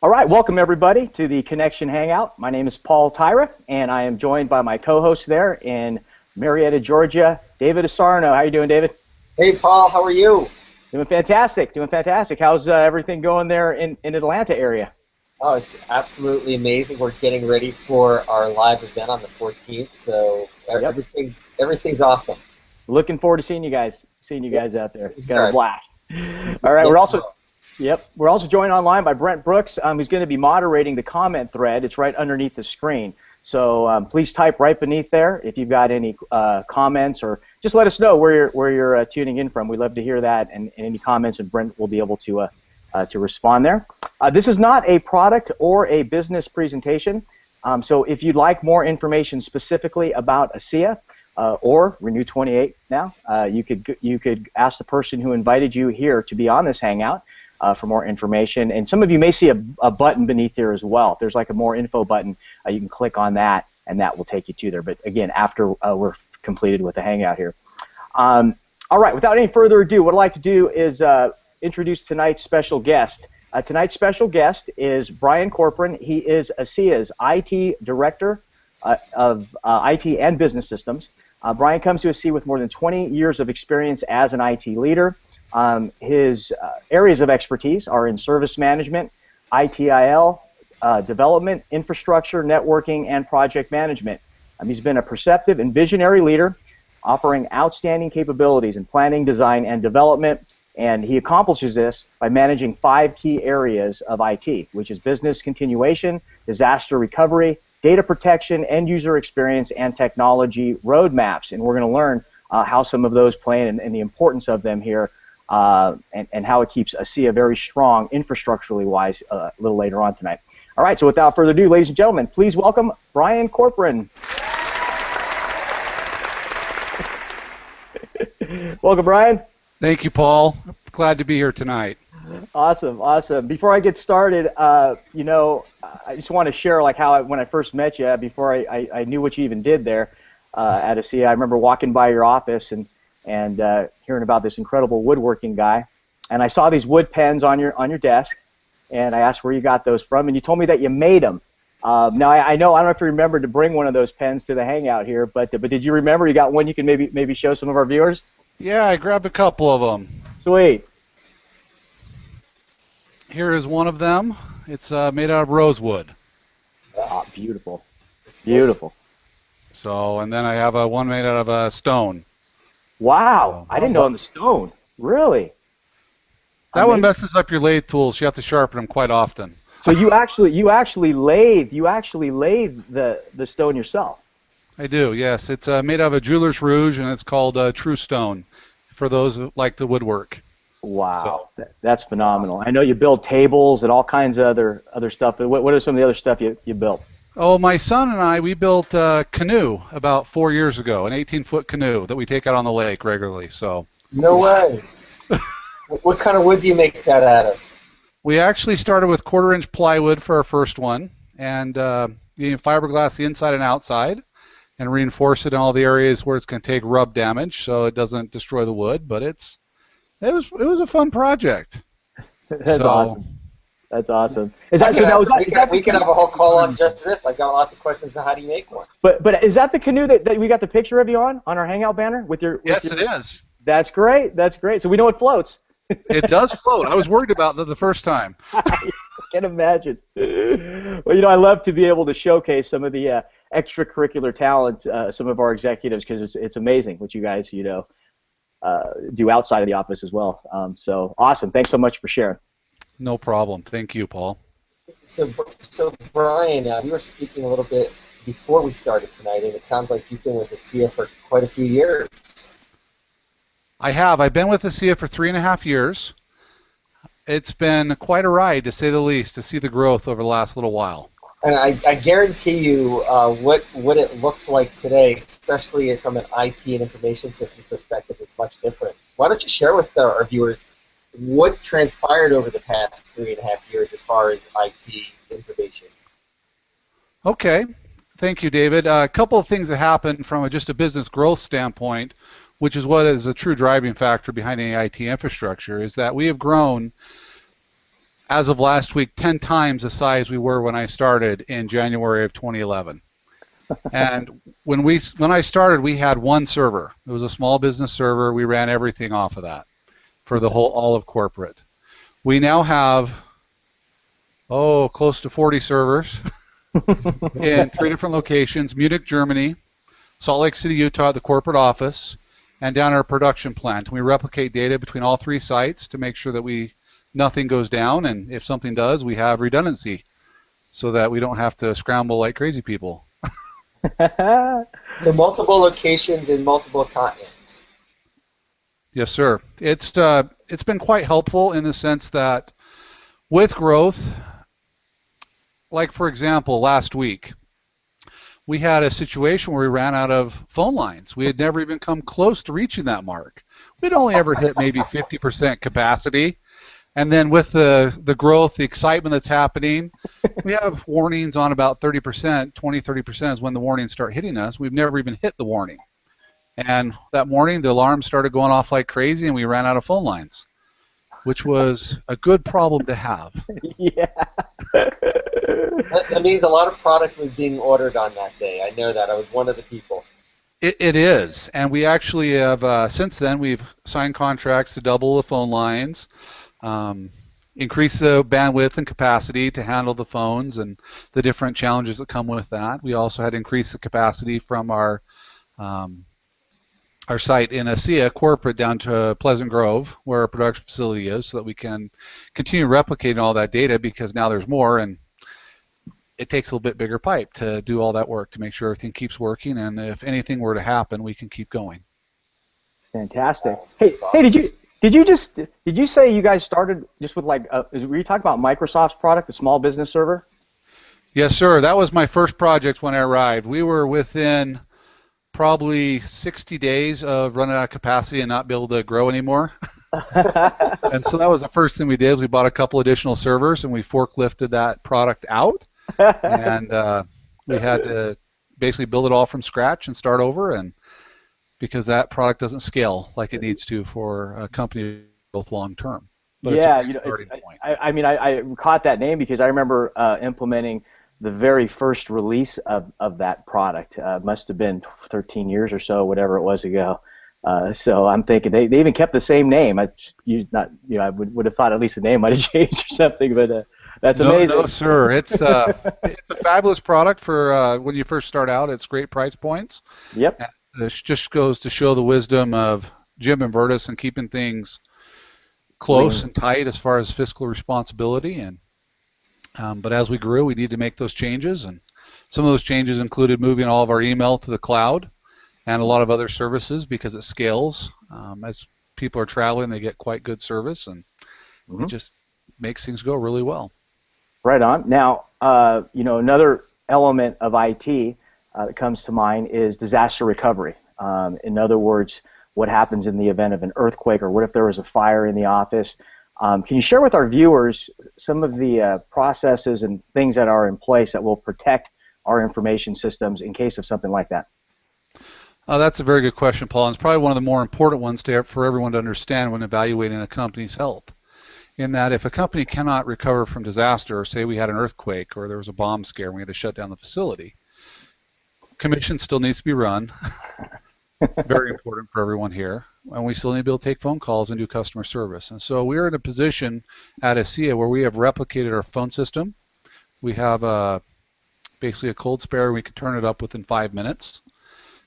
All right, welcome everybody to the Connection Hangout. My name is Paul Tyra, and I am joined by my co-host there in Marietta, Georgia, David Asarno. How you doing, David? Hey, Paul. How are you? Doing fantastic. Doing fantastic. How's everything going there in Atlanta area? Oh, it's absolutely amazing. We're getting ready for our live event on the 14th, so Yep. everything's awesome. Looking forward to seeing you guys out there. Got a Right. blast. All right, Yes, we're also joined online by Brent Brooks, who's going to be moderating the comment thread. It's right underneath the screen. So please type right beneath there if you've got any comments, or just let us know where you're tuning in from. We'd love to hear that, and any comments, and Brent will be able to respond there. This is not a product or a business presentation. So if you'd like more information specifically about ASEA or Renew 28 now, you could ask the person who invited you here to be on this Hangout for more information. And some of you may see a button beneath here as well. There's like a more info button. You can click on that, and that will take you to there. But again, after we're completed with the Hangout here. All right, without any further ado, what I'd like to do is introduce tonight's special guest. Tonight's special guest is Brian Corpron. He is ASEA's IT Director of IT and Business Systems. Brian comes to ASEA with more than 20 years of experience as an IT leader. His areas of expertise are in service management, ITIL, development, infrastructure, networking, and project management. He's been a perceptive and visionary leader, offering outstanding capabilities in planning, design, and development, and he accomplishes this by managing 5 key areas of IT, which is business continuation, disaster recovery, data protection, end-user experience, and technology roadmaps. And we're going to learn how some of those play and the importance of them here, and how it keeps ASEA very strong infrastructurally wise a little later on tonight. All right, so without further ado, ladies and gentlemen, please welcome Brian Corpron. Welcome, Brian. Thank you, Paul. Glad to be here tonight. Awesome, awesome. Before I get started, I just want to share like how when I first met you, before I knew what you even did there at ASEA. I remember walking by your office and hearing about this incredible woodworking guy, and I saw these wood pens on your desk, and I asked where you got those from, and you told me that you made them. Now I don't know if you remember to bring one of those pens to the Hangout here, but did you remember you got one you can maybe show some of our viewers? Yeah, I grabbed a couple of them. Sweet. Here is one of them. It's made out of rosewood. Oh, beautiful, beautiful. So, and then I have one made out of stone. Wow, I didn't know on the stone. Really? That one messes up your lathe tools. You have to sharpen them quite often. So you actually lathe the stone yourself. I do, yes. It's made out of a jeweler's rouge, and it's called True Stone for those who like the woodwork. Wow, so, that's phenomenal. I know you build tables and all kinds of other stuff, but what are some of the other stuff you built? Oh, my son and I, we built a canoe about 4 years ago, an 18-foot canoe that we take out on the lake regularly. So. No way. What kind of wood do you make that out of? We actually started with 1/4-inch plywood for our first one, and fiberglass the inside and outside, and reinforce it in all the areas where it's going to take rub damage, so it doesn't destroy the wood. But it was a fun project. That's awesome. That's awesome. We can have a whole call on just this. I've got lots of questions on how do you make one. But is that the canoe that we got the picture of you on our Hangout banner with your? Yes, it is. That's great. That's great. So we know it floats. It does float. I was worried about that the first time. I can imagine. Well, I love to be able to showcase some of the extracurricular talent, some of our executives, because it's amazing what you guys, do outside of the office as well. So awesome. Thanks so much for sharing. No problem. Thank you, Paul. So Brian, we were speaking a little bit before we started tonight, and it sounds like you've been with ASEA for quite a few years. I have. I've been with ASEA for 3.5 years. It's been quite a ride, to say the least, to see the growth over the last little while. And I guarantee you what it looks like today, especially from an IT and information system perspective, is much different. Why don't you share with our viewers what's transpired over the past 3.5 years as far as IT information? Okay. Thank you, David. A couple of things that happened from just a business growth standpoint, which is what is a true driving factor behind any IT infrastructure, is that we have grown as of last week, 10 times the size we were when I started in January of 2011. And when I started, we had one server. It was a small business server. We ran everything off of that for the all of corporate. We now have, close to 40 servers in 3 different locations: Munich, Germany, Salt Lake City, Utah, at the corporate office, and down our production plant. We replicate data between all 3 sites to make sure that nothing goes down, and if something does, we have redundancy so that we don't have to scramble like crazy people. So multiple locations in multiple continents. Yes, sir. It's been quite helpful in the sense that with growth, like for example, last week, we had a situation where we ran out of phone lines. We had never even come close to reaching that mark. We'd only ever hit maybe 50% capacity. And then with the growth, the excitement that's happening, we have warnings on about 30%, 20-30% is when the warnings start hitting us. We've never even hit the warning. And that morning, the alarm started going off like crazy, and we ran out of phone lines, which was a good problem to have. Yeah. That means a lot of product was being ordered on that day. I know that. I was one of the people. It is. And we actually have, since then, we've signed contracts to double the phone lines, increase the bandwidth and capacity to handle the phones and the different challenges that come with that. We also had increased the capacity from our site in ASEA corporate down to Pleasant Grove, where our production facility is, so that we can continue replicating all that data, because now there's more, and it takes a little bit bigger pipe to do all that work to make sure everything keeps working, and if anything were to happen, we can keep going. Fantastic. Hey, did you say you guys started just with were you talking about Microsoft's product, the small business server? Yes, sir. That was my first project when I arrived. We were within probably 60 days of running out of capacity and not be able to grow anymore. And so that was the first thing we did. We bought a couple additional servers and we forklifted that product out. And we had to basically build it all from scratch and start over, and because that product doesn't scale like it needs to for a company both long term. But yeah, it's a great starting point. I caught that name because I remember implementing the very first release of that product. Must have been 13 years or so, whatever it was ago. So I'm thinking they even kept the same name. I would have thought at least the name might have changed or something, but that's amazing. No, sir. It's a fabulous product for when you first start out. It's great price points. Yep. And it just goes to show the wisdom of Jim and Vertus and keeping things close and tight as far as fiscal responsibility. And but as we grew, we need to make those changes, and some of those changes included moving all of our email to the cloud and a lot of other services, because it scales. As people are traveling, they get quite good service, and it just makes things go really well. Right on. Now, another element of IT that comes to mind is disaster recovery. In other words, what happens in the event of an earthquake, or what if there was a fire in the office? Can you share with our viewers some of the processes and things that are in place that will protect our information systems in case of something like that? That's a very good question, Paul. And it's probably one of the more important ones for everyone to understand when evaluating a company's health. In that, if a company cannot recover from disaster, or say we had an earthquake or there was a bomb scare and we had to shut down the facility, commission still needs to be run. Very important for everyone here. And we still need to be able to take phone calls and do customer service. And so we're in a position at ASEA where we have replicated our phone system. We have basically a cold spare. We can turn it up within 5 minutes.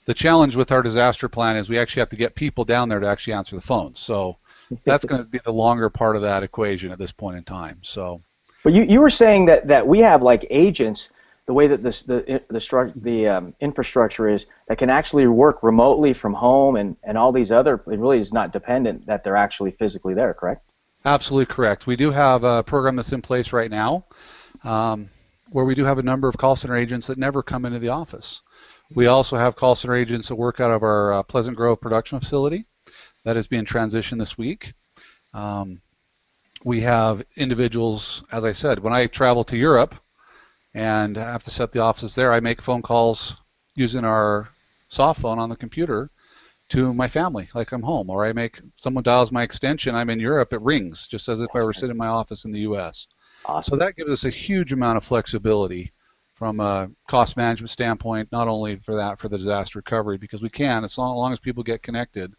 The challenge with our disaster plan is we actually have to get people down there to actually answer the phones. So that's going to be the longer part of that equation at this point in time. So, but you were saying that we have like agents, the way that the infrastructure is, that can actually work remotely from home, and all these other, it really is not dependent that they're actually physically there, correct? Absolutely correct. We do have a program that's in place right now where we do have a number of call center agents that never come into the office. We also have call center agents that work out of our Pleasant Grove production facility that is being transitioned this week. We have individuals, as I said, when I travel to Europe and I have to set the offices there, I make phone calls using our soft phone on the computer to my family, like I'm home, or someone dials my extension, I'm in Europe, it rings, just as if I were sitting in my office in the U.S. Awesome. So that gives us a huge amount of flexibility from a cost management standpoint, not only for the disaster recovery, because we can, as long as people get connected,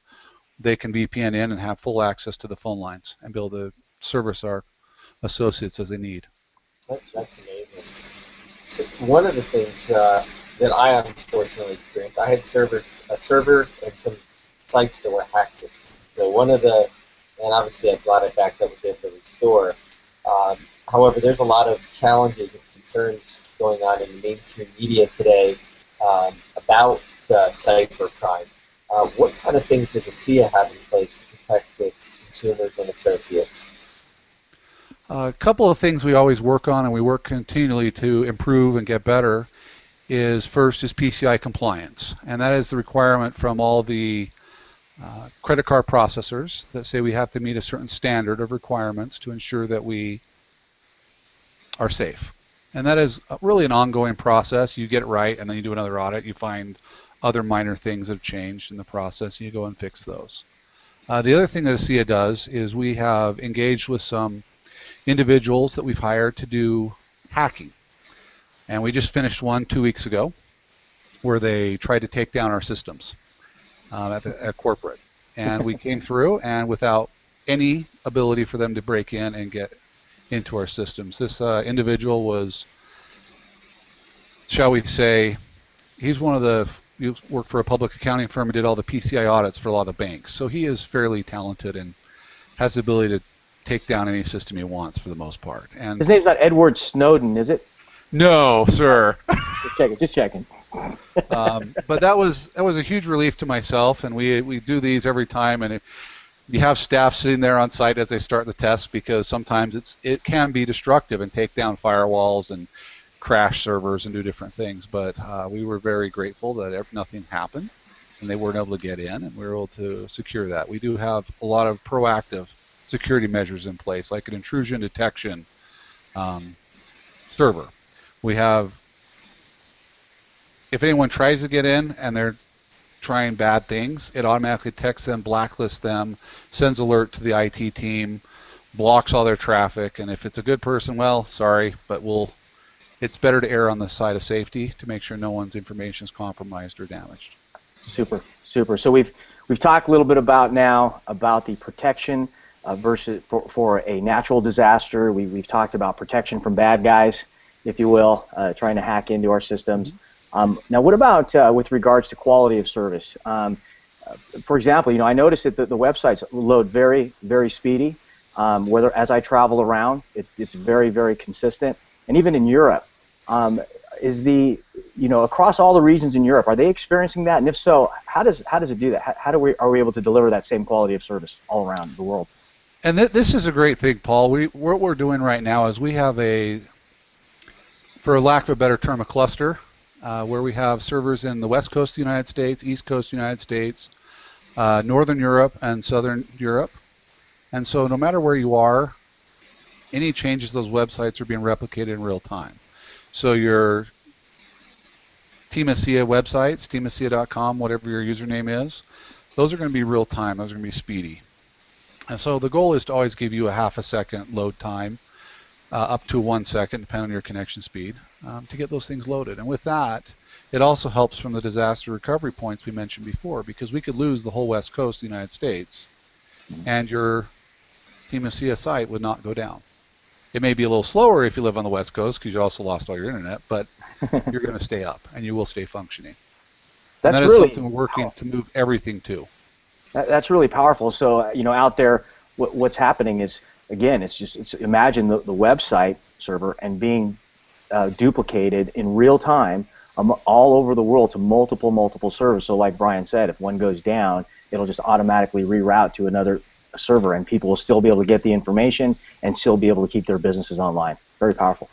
they can VPN in and have full access to the phone lines and be able to service our associates as they need. That's amazing. So one of the things that I unfortunately experienced, I had a server and some sites that were hacked this week. So and obviously I'm glad I backed up, was able to restore. However, there's a lot of challenges and concerns going on in the mainstream media today about cybercrime. What kind of things does ASEA have in place to protect its consumers and associates? A couple of things we always work on, and we work continually to improve and get better, is PCI compliance. And that is the requirement from all the credit card processors that say we have to meet a certain standard of requirements to ensure that we are safe. And that is really an ongoing process. You get it right, and then you do another audit. You find other minor things that have changed in the process, and you go and fix those. The other thing that ASEA does is we have engaged with some individuals that we've hired to do hacking. And we just finished one 2 weeks ago where they tried to take down our systems at corporate. And we came through, and without any ability for them to break in and get into our systems. This individual was, shall we say, he worked for a public accounting firm and did all the PCI audits for a lot of the banks. So he is fairly talented and has the ability to take down any system he wants for the most part. And his name's not Edward Snowden, is it? No, sir. Just checking. But that was a huge relief to myself, and we do these every time, and you have staff sitting there on site as they start the test, because sometimes it can be destructive and take down firewalls and crash servers and do different things. But we were very grateful that nothing happened, and they weren't able to get in, and we were able to secure that. We do have a lot of proactive security measures in place, like an intrusion detection server. We have, if anyone tries to get in and they're trying bad things, it automatically texts them, blacklists them, sends alert to the IT team, blocks all their traffic, and if it's a good person, well, sorry, but it's better to err on the side of safety to make sure no one's information is compromised or damaged. Super. So we've talked a little bit about the protection versus for a natural disaster. We've talked about protection from bad guys, if you will, trying to hack into our systems. Now, what about with regards to quality of service? For example, I noticed that the websites load very, very speedy. Whether as I travel around, it's very, very consistent. And even in Europe, across all the regions in Europe, are they experiencing that? And if so, how does it do that? How are we able to deliver that same quality of service all around the world? And this is a great thing, Paul. What we're doing right now is we have for lack of a better term, a cluster where we have servers in the West Coast of the United States, East Coast of the United States, Northern Europe, and Southern Europe. And so no matter where you are, any changes to those websites are being replicated in real time. So your Team ASEA websites, teamasea.com, whatever your username is, those are going to be real time. Those are going to be speedy. And so the goal is to always give you a half a second load time, up to 1 second, depending on your connection speed, to get those things loaded. And with that, it also helps from the disaster recovery points we mentioned before, because we could lose the whole West Coast of the United States, and your Team ASEA site would not go down. It may be a little slower if you live on the West Coast, because you also lost all your internet, but you're going to stay up, and you will stay functioning. And that is something we're working to move everything to. That's really powerful. So, out there, what's happening is, again, it's imagine the website server and being duplicated in real time all over the world to multiple servers. So like Brian said, if one goes down, it'll just automatically reroute to another server, and people will still be able to get the information and still be able to keep their businesses online. Very powerful.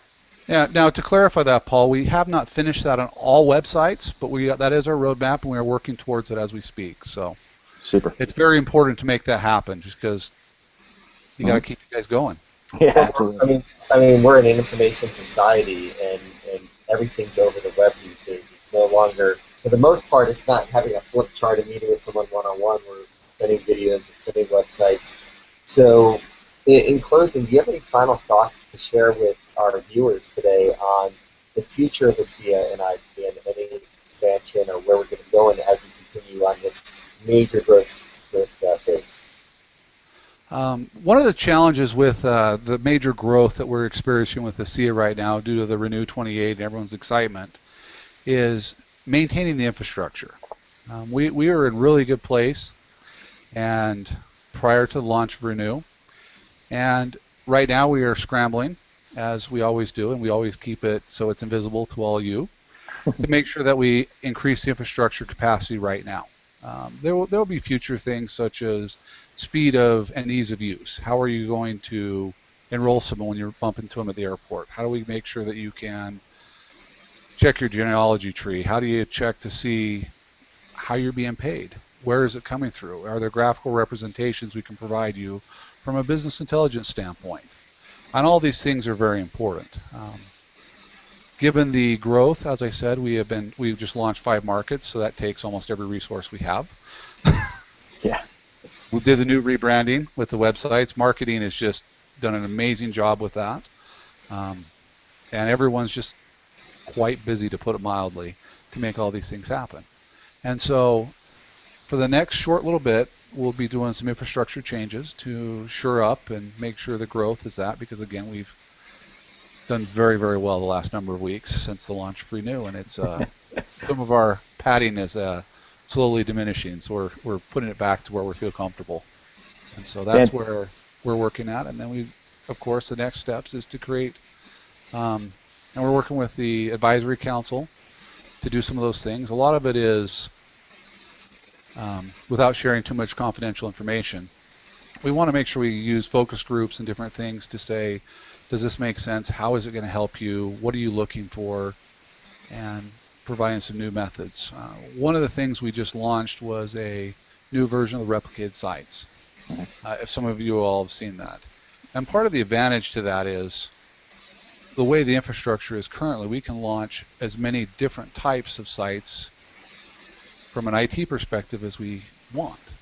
Yeah. Now, to clarify that, Paul, we have not finished that on all websites, but that is our roadmap, and we are working towards it as we speak. So, super. It's very important to make that happen, just because you got to keep you guys going. Yeah, absolutely. I mean, we're an information society, and everything's over the web these days. It's no longer for the most part, it's not having a flip chart and meeting with someone one-on-one. We're sending videos, sending websites. So in closing, do you have any final thoughts to share with our viewers today on the future of ASEA and IP and any expansion or where we're going to go and as we continue on this major growth phase? One of the challenges with the major growth that we're experiencing with ASEA right now due to the Renew 28 and everyone's excitement is maintaining the infrastructure. We are in really good place and prior to the launch of Renew, and right now we are scrambling as we always do, and we always keep it so it's invisible to all you to make sure that we increase the infrastructure capacity right now. There will be future things such as speed of and ease of use. How are you going to enroll someone when you bump into them at the airport? How do we make sure that you can check your genealogy tree? How do you check to see how you're being paid? Where is it coming through? Are there graphical representations we can provide you from a business intelligence standpoint? And all these things are very important. Given the growth, as I said, we've just launched 5 markets, so that takes almost every resource we have. Yeah. We did the new rebranding with the websites. Marketing has just done an amazing job with that. And everyone's just quite busy, to put it mildly, to make all these things happen. And so for the next short little bit, we'll be doing some infrastructure changes to shore up and make sure the growth is that, because again, we've done very, very well the last number of weeks since the launch of Renew, and it's some of our padding is slowly diminishing, so we're putting it back to where we feel comfortable. And so that's where we're working at. And then we, of course, the next steps is to create, and we're working with the advisory council to do some of those things. A lot of it is, without sharing too much confidential information, we want to make sure we use focus groups and different things to say, does this make sense? How is it going to help you? What are you looking for? And providing some new methods. One of the things we just launched was a new version of the replicated sites. If some of you all have seen that. And part of the advantage to that is the way the infrastructure is currently, we can launch as many different types of sites from an IT perspective as we want.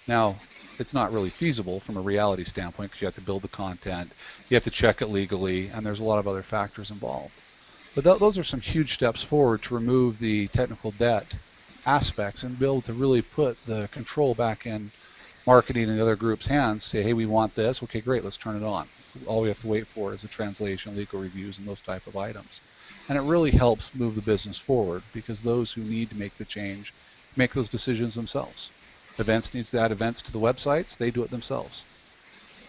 Now, it's not really feasible from a reality standpoint because you have to build the content, you have to check it legally, and there's a lot of other factors involved. But those are some huge steps forward to remove the technical debt aspects and be able to really put the control back in marketing and other groups' hands, say, hey, we want this, okay, great, let's turn it on. All we have to wait for is a translation, legal reviews, and those type of items. And it really helps move the business forward because those who need to make the change make those decisions themselves. Events needs to add events to the websites, they do it themselves.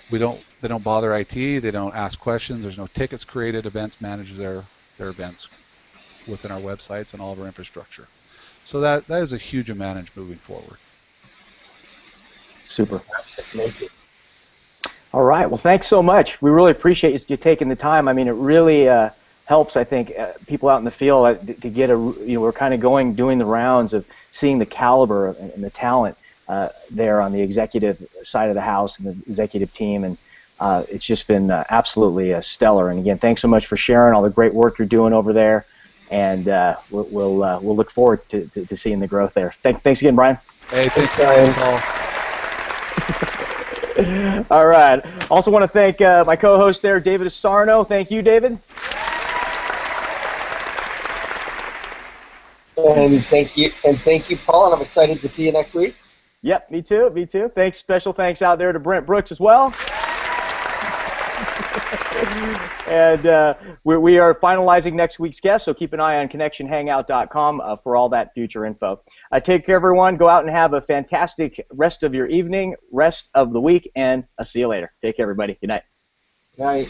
They don't bother IT, they don't ask questions, there's no tickets created, events manages their events within our websites and all of our infrastructure. So that is a huge advantage moving forward. Super. All right, well, thanks so much. We really appreciate you taking the time. I mean, it really helps, I think, people out in the field to get we're kind of doing the rounds of seeing the caliber and the talent there on the executive side of the house and the executive team, and it's just been absolutely stellar. And again, thanks so much for sharing all the great work you're doing over there, and we'll look forward to seeing the growth there. Thanks again, Brian. Hey, thanks, Brian. All right. Also want to thank my co-host there, David Asarno. Thank you, David. And thank you, Paul. And I'm excited to see you next week. Yep, me too. Me too. Thanks. Special thanks out there to Brent Brooks as well. And we are finalizing next week's guest, so keep an eye on connectionhangout.com for all that future info. Take care, everyone. Go out and have a fantastic rest of your evening, rest of the week, and I'll see you later. Take care, everybody. Good night. Good night.